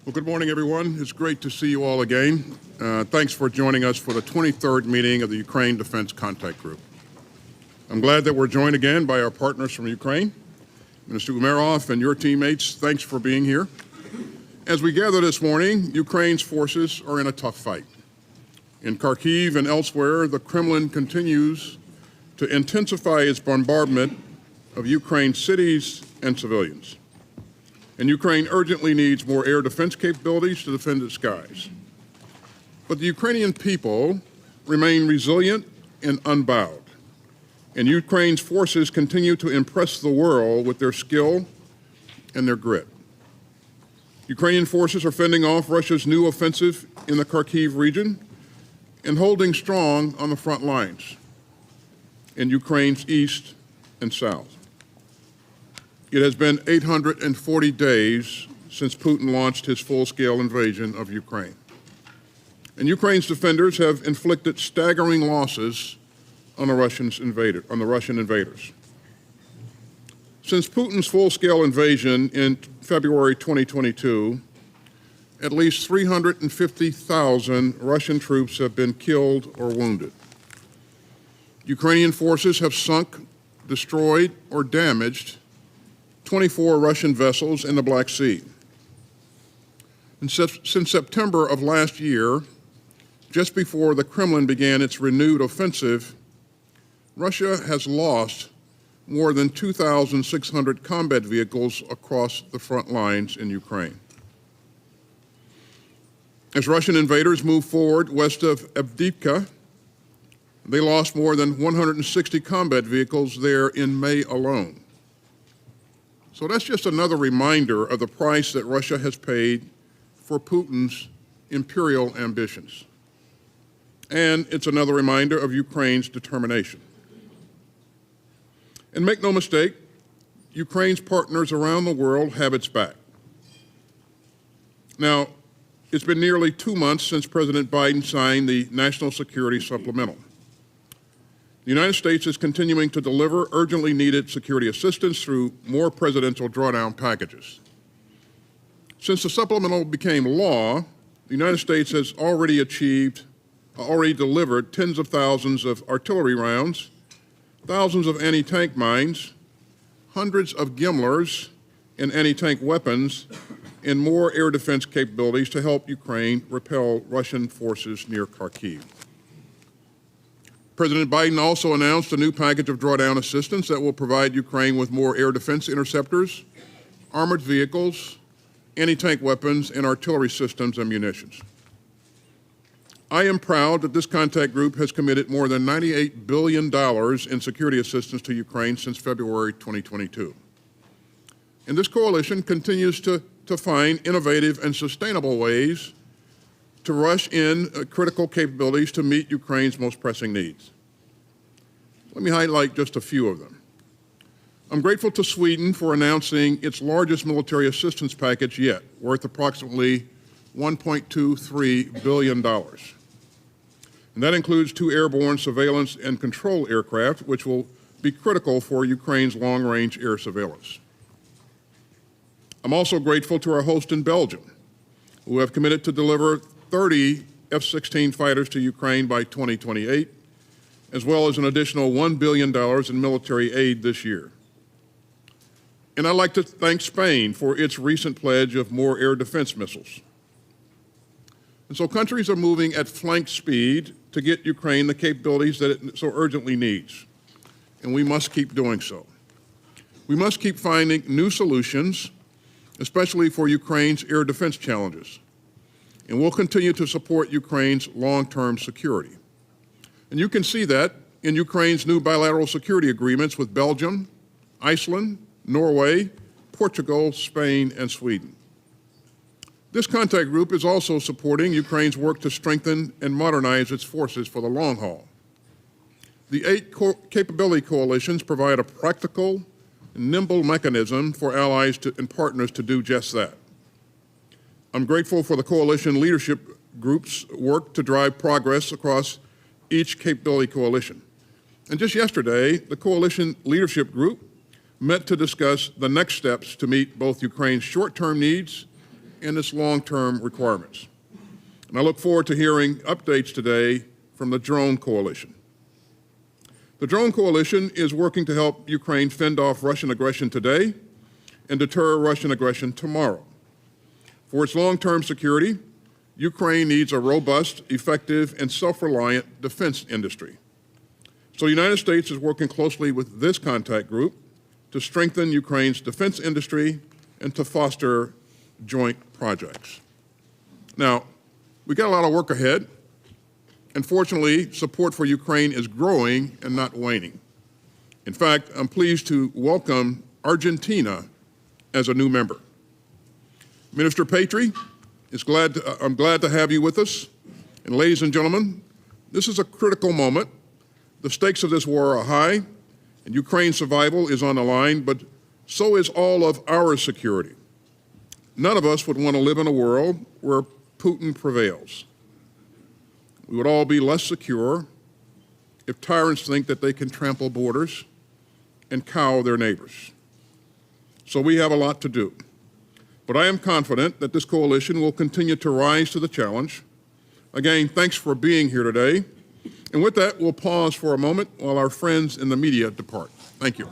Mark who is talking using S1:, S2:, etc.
S1: Well, good morning, everyone. It's great to see you all again. Thanks for joining us for the 23rd meeting of the Ukraine Defense Contact Group. I'm glad that we're joined again by our partners from Ukraine. Minister Umerov and your teammates, thanks for being here. As we gather this morning, Ukraine's forces are in a tough fight. In Kharkiv and elsewhere, the Kremlin continues to intensify its bombardment of Ukraine's cities and civilians. And Ukraine urgently needs more air defense capabilities to defend its skies. But the Ukrainian people remain resilient and unbowed. And Ukraine's forces continue to impress the world with their skill and their grit. Ukrainian forces are fending off Russia's new offensive in the Kharkiv region and holding strong on the front lines in Ukraine's east and south. It has been 840 days since Putin launched his full-scale invasion of Ukraine. And Ukraine's defenders have inflicted staggering losses on the Russian invaders. Since Putin's full-scale invasion in February 2022, at least 350,000 Russian troops have been killed or wounded. Ukrainian forces have sunk, destroyed, or damaged 24 Russian vessels in the Black Sea. And since September of last year, just before the Kremlin began its renewed offensive, Russia has lost more than 2,600 combat vehicles across the front lines in Ukraine. As Russian invaders move forward west of Avdiivka, they lost more than 160 combat vehicles there in May alone. So that's just another reminder of the price that Russia has paid for Putin's imperial ambitions. And it's another reminder of Ukraine's determination. And make no mistake, Ukraine's partners around the world have its back. Now, it's been nearly 2 months since President Biden signed the National Security Supplemental. The United States is continuing to deliver urgently needed security assistance through more presidential drawdown packages. Since the supplemental became law, the United States has already delivered tens of thousands of artillery rounds, thousands of anti-tank mines, hundreds of GMLRS and anti-tank weapons, and more air defense capabilities to help Ukraine repel Russian forces near Kharkiv. President Biden also announced a new package of drawdown assistance that will provide Ukraine with more air defense interceptors, armored vehicles, anti-tank weapons, and artillery systems and munitions. I am proud that this contact group has committed more than $98 billion in security assistance to Ukraine since February 2022. And this coalition continues to find innovative and sustainable ways to rush in critical capabilities to meet Ukraine's most pressing needs. Let me highlight just a few of them. I'm grateful to Sweden for announcing its largest military assistance package yet, worth approximately $1.23 billion. And that includes 2 airborne surveillance and control aircraft, which will be critical for Ukraine's long-range air surveillance. I'm also grateful to our host in Belgium, who have committed to deliver 30 F-16 fighters to Ukraine by 2028, as well as an additional $1 billion in military aid this year. And I'd like to thank Spain for its recent pledge of more air defense missiles. And so countries are moving at flank speed to get Ukraine the capabilities that it so urgently needs. And we must keep doing so. We must keep finding new solutions, especially for Ukraine's air defense challenges. And we'll continue to support Ukraine's long-term security. And you can see that in Ukraine's new bilateral security agreements with Belgium, Iceland, Norway, Portugal, Spain, and Sweden. This contact group is also supporting Ukraine's work to strengthen and modernize its forces for the long haul. The 8 capability coalitions provide a practical, nimble mechanism for allies and partners to do just that. I'm grateful for the coalition leadership group's work to drive progress across each capability coalition. And just yesterday, the coalition leadership group met to discuss the next steps to meet both Ukraine's short-term needs and its long-term requirements. And I look forward to hearing updates today from the Drone Coalition. The Drone Coalition is working to help Ukraine fend off Russian aggression today and deter Russian aggression tomorrow. For its long-term security, Ukraine needs a robust, effective, and self-reliant defense industry. So the United States is working closely with this contact group to strengthen Ukraine's defense industry and to foster joint projects. Now, we got a lot of work ahead, and fortunately, support for Ukraine is growing and not waning. In fact, I'm pleased to welcome Argentina as a new member. Minister Patry, I'm glad to have you with us. And ladies and gentlemen, this is a critical moment. The stakes of this war are high, and Ukraine's survival is on the line, but so is all of our security. None of us would want to live in a world where Putin prevails. We would all be less secure if tyrants think that they can trample borders and cow their neighbors. So we have a lot to do. But I am confident that this coalition will continue to rise to the challenge. Again, thanks for being here today. And with that, we'll pause for a moment while our friends in the media depart. Thank you.